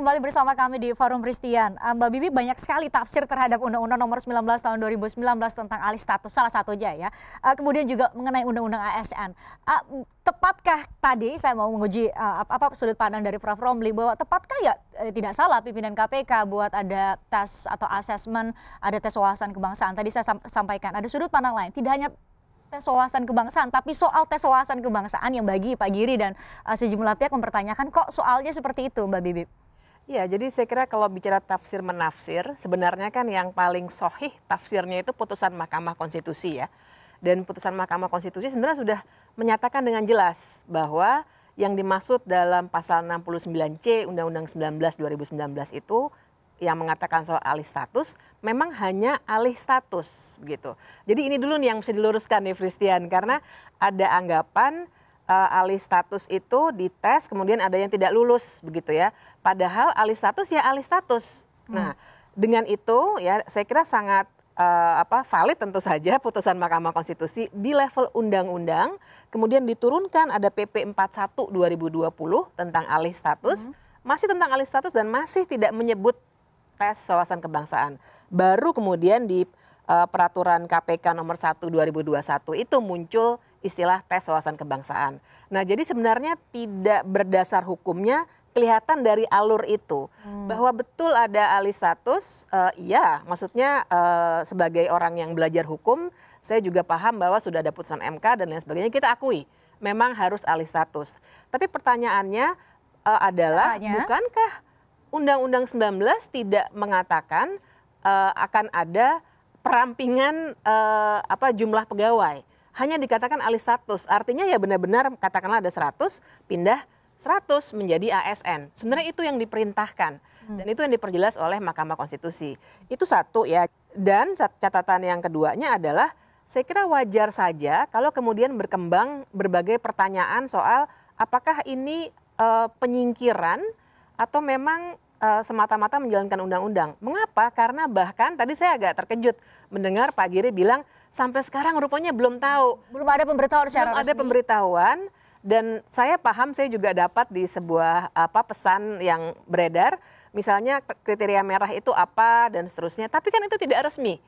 kembali bersama kami di Forum Christian. Mbak Bibi, banyak sekali tafsir terhadap Undang-Undang Nomor 19 Tahun 2019 tentang alih status, salah satunya ya. Kemudian juga mengenai Undang-Undang ASN. Tepatkah tadi saya mau menguji sudut pandang dari Prof. Romli bahwa tepatkah ya tidak salah pimpinan KPK buat ada tes atau asesmen, ada tes wawasan kebangsaan. Tadi saya sampaikan ada sudut pandang lain, tidak hanya tes wawasan kebangsaan, tapi soal tes wawasan kebangsaan yang bagi Pak Giri dan sejumlah pihak mempertanyakan kok soalnya seperti itu, Mbak Bibi. Ya, jadi saya kira kalau bicara tafsir menafsir, sebenarnya kan yang paling sahih tafsirnya itu putusan Mahkamah Konstitusi ya. Dan putusan Mahkamah Konstitusi sebenarnya sudah menyatakan dengan jelas bahwa yang dimaksud dalam pasal 69C Undang-Undang 19 2019 itu yang mengatakan soal alih status memang hanya alih status begitu. Jadi ini dulu nih yang mesti diluruskan nih Christian, karena ada anggapan alih status itu dites kemudian ada yang tidak lulus begitu ya. Padahal alih status ya alih status. Nah, dengan itu ya saya kira sangat valid tentu saja putusan Mahkamah Konstitusi di level undang-undang, kemudian diturunkan ada PP 41 2020 tentang alih status, masih tentang alih status dan masih tidak menyebut tes wawasan kebangsaan. Baru kemudian di peraturan KPK nomor 1 2021 itu muncul istilah tes wawasan kebangsaan. Nah, jadi sebenarnya tidak berdasar hukumnya kelihatan dari alur itu bahwa betul ada alih status. Iya, maksudnya sebagai orang yang belajar hukum, saya juga paham bahwa sudah ada putusan MK dan lain sebagainya, kita akui memang harus alih status. Tapi pertanyaannya adalah bukankah Undang-Undang 19 tidak mengatakan akan ada perampingan jumlah pegawai. Hanya dikatakan alih status. Artinya ya benar-benar katakanlah ada 100 pindah 100 menjadi ASN. Sebenarnya itu yang diperintahkan dan itu yang diperjelas oleh Mahkamah Konstitusi. Itu satu ya. Dan catatan yang keduanya adalah saya kira wajar saja kalau kemudian berkembang berbagai pertanyaan soal apakah ini penyingkiran atau memang semata-mata menjalankan undang-undang. Mengapa? Karena bahkan tadi saya agak terkejut mendengar Pak Giri bilang sampai sekarang rupanya belum tahu. Belum ada pemberitahuan secara resmi. Belum ada pemberitahuan dan saya paham, saya juga dapat di sebuah pesan yang beredar, misalnya kriteria merah itu apa dan seterusnya. Tapi kan itu tidak resmi.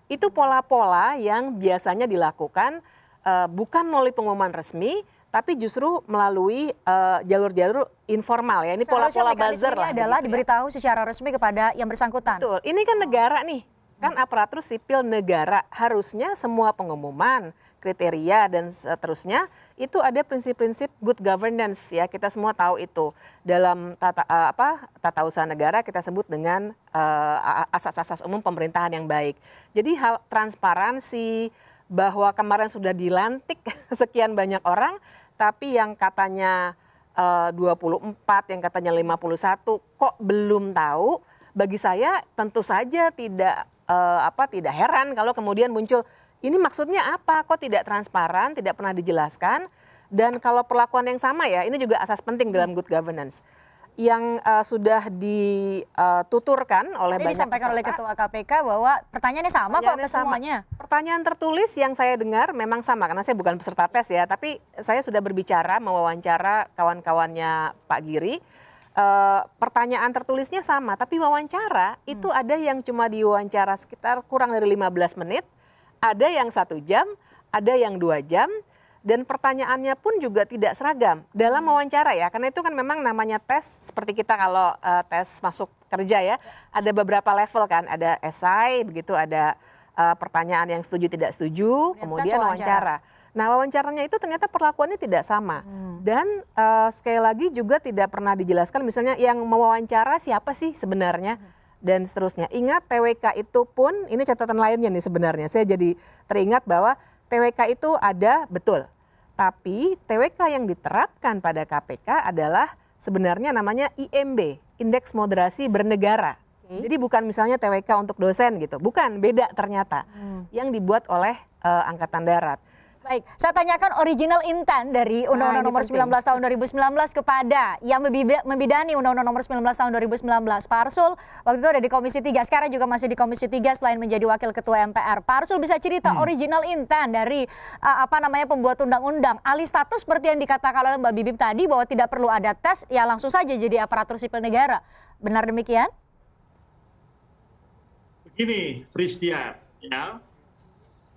Itu pola-pola yang biasanya dilakukan bukan melalui pengumuman resmi, tapi justru melalui jalur-jalur informal ya. Ini pola-pola buzzer lah. Adalah diberitahu secara resmi kepada yang bersangkutan. Betul. Ini kan negara nih, kan aparatur sipil negara. Harusnya semua pengumuman, kriteria dan seterusnya itu ada prinsip-prinsip good governance ya. Kita semua tahu itu dalam tata usaha negara kita sebut dengan asas-asas umum pemerintahan yang baik. Jadi hal transparansi bahwa kemarin sudah dilantik sekian banyak orang, tapi yang katanya 24, yang katanya 51, kok belum tahu? Bagi saya tentu saja tidak heran kalau kemudian muncul, ini maksudnya apa? Kok tidak transparan, tidak pernah dijelaskan? Dan kalau perlakuan yang sama ya, ini juga asas penting dalam good governance. Yang sudah dituturkan oleh banyak disampaikan oleh Ketua KPK bahwa pertanyaannya sama kok ke semuanya. Pertanyaan tertulis yang saya dengar memang sama karena saya bukan peserta tes ya, tapi saya sudah berbicara mewawancara kawan-kawannya Pak Giri. Pertanyaan tertulisnya sama, tapi wawancara itu ada yang cuma diwawancara sekitar kurang dari 15 menit, ada yang 1 jam, ada yang 2 jam. Dan pertanyaannya pun juga tidak seragam dalam wawancara ya, karena itu kan memang namanya tes seperti kita kalau tes masuk kerja ya, ada beberapa level kan, ada esai, begitu ada pertanyaan yang setuju tidak setuju, kemudian wawancara. Nah wawancaranya itu ternyata perlakuannya tidak sama dan sekali lagi juga tidak pernah dijelaskan misalnya yang mewawancara siapa sih sebenarnya dan seterusnya. Ingat TWK itu pun, ini catatan lainnya nih sebenarnya, saya jadi teringat bahwa TWK itu ada betul. Tapi TWK yang diterapkan pada KPK adalah sebenarnya namanya IMB, Indeks Moderasi Bernegara. Jadi bukan misalnya TWK untuk dosen gitu, bukan, beda ternyata. Yang dibuat oleh Angkatan Darat. Baik, saya tanyakan original intent dari Undang-Undang Nomor 19 Tahun 2019 kepada yang membidani Undang-Undang Nomor 19 Tahun 2019. Pak Arsul waktu itu ada di Komisi 3, sekarang juga masih di Komisi 3 selain menjadi Wakil Ketua MPR. Pak Arsul bisa cerita original intent dari pembuat undang-undang alih status seperti yang dikatakan oleh Mbak Bibip tadi bahwa tidak perlu ada tes, ya langsung saja jadi aparatur sipil negara. Benar demikian? Begini, Fristia, ya.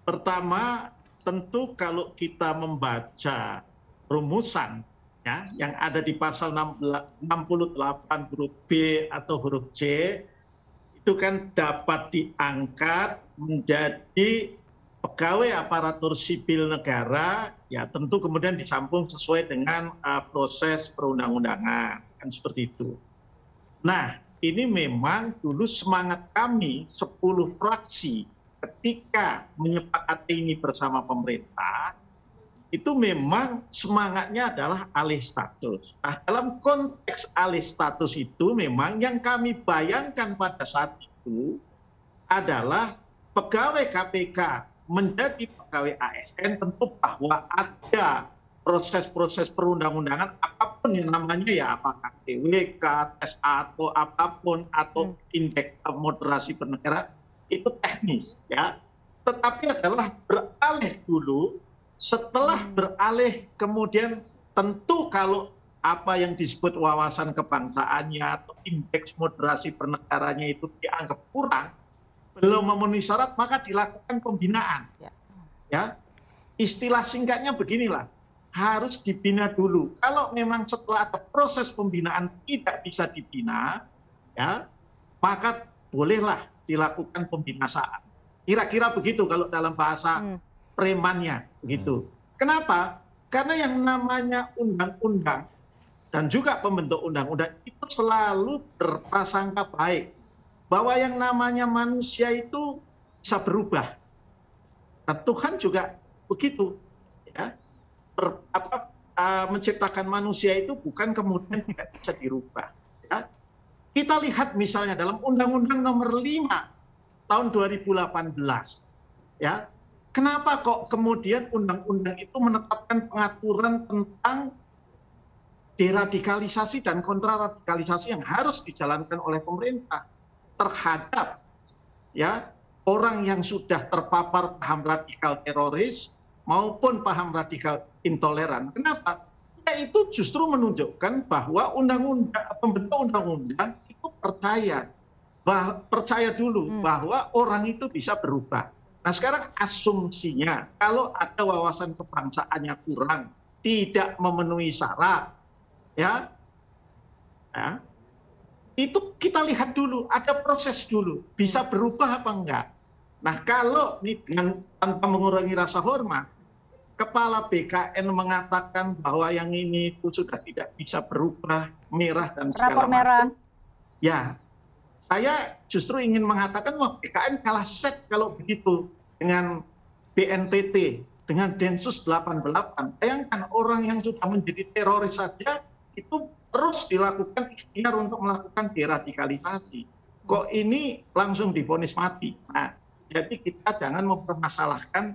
Pertama, tentu kalau kita membaca rumusan ya yang ada di pasal 68 huruf B atau huruf C itu kan dapat diangkat menjadi pegawai aparatur sipil negara, ya tentu kemudian disambung sesuai dengan proses perundang-undangan, kan seperti itu. Nah, ini memang dulu semangat kami 10 fraksi ketika menyepakati ini bersama pemerintah, itu memang semangatnya adalah alih status. Nah, dalam konteks alih status itu memang yang kami bayangkan pada saat itu adalah pegawai KPK menjadi pegawai ASN, tentu bahwa ada proses-proses perundang-undangan apapun yang namanya, ya apakah TWK, tes atau apapun, atau indeks moderasi bernegara, itu teknis, ya. Tetapi adalah beralih dulu, setelah beralih kemudian tentu kalau apa yang disebut wawasan kebangsaannya atau indeks moderasi pernegaranya itu dianggap kurang, belum memenuhi syarat, maka dilakukan pembinaan. Ya, istilah singkatnya beginilah, harus dibina dulu. Kalau memang setelah ada proses pembinaan tidak bisa dibina, ya, maka bolehlah dilakukan pembinasaan. Kira-kira begitu kalau dalam bahasa premannya, begitu. Kenapa? Karena yang namanya undang-undang dan juga pembentuk undang-undang itu selalu berprasangka baik bahwa yang namanya manusia itu bisa berubah. Dan Tuhan juga begitu, ya. Menciptakan manusia itu bukan kemudian tidak bisa dirubah. Ya. Kita lihat misalnya dalam Undang-Undang Nomor 5 tahun 2018, ya, kenapa kok kemudian undang-undang itu menetapkan pengaturan tentang deradikalisasi dan kontraradikalisasi yang harus dijalankan oleh pemerintah terhadap, ya, orang yang sudah terpapar paham radikal teroris maupun paham radikal intoleran. Kenapa? Ya, itu justru menunjukkan bahwa pembentuk undang-undang itu percaya dulu bahwa orang itu bisa berubah. Nah, sekarang asumsinya kalau ada wawasan kebangsaannya kurang, tidak memenuhi syarat, ya, itu kita lihat dulu, ada proses dulu, bisa berubah apa enggak. Nah, kalau ini dengan tanpa mengurangi rasa hormat, Kepala BKN mengatakan bahwa yang ini itu sudah tidak bisa berubah, merah dan segala macam. Ya, saya justru ingin mengatakan bahwa BKN kalah set kalau begitu dengan BNPT, dengan Densus 88. Bayangkan orang yang sudah menjadi teroris saja itu terus dilakukan ikhtiar untuk melakukan deradikalisasi. Kok ini langsung divonis mati? Nah, jadi kita jangan mempermasalahkan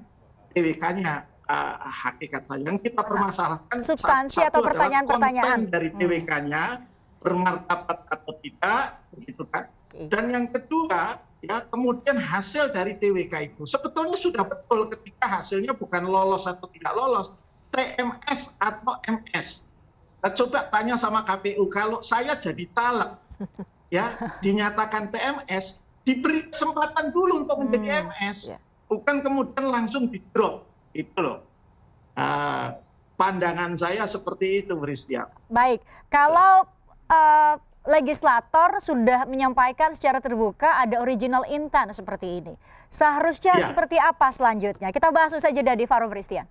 TWK-nya. Hakikat saja yang kita permasalahkan substansi atau pertanyaan-pertanyaan dari TWK-nya bermartabat atau tidak, begitu kan. Dan yang kedua, ya, kemudian hasil dari TWK itu sebetulnya sudah betul ketika hasilnya bukan lolos atau tidak lolos, TMS atau MS. Nah, coba tanya sama KPU, kalau saya jadi caleg, ya, dinyatakan TMS, diberi kesempatan dulu untuk menjadi MS, bukan kemudian langsung di-drop. Itu loh, pandangan saya seperti itu, Fristia. Baik, kalau legislator sudah menyampaikan secara terbuka ada original intent seperti ini, seharusnya seperti apa selanjutnya? Kita bahas saja dari Farouk Christian.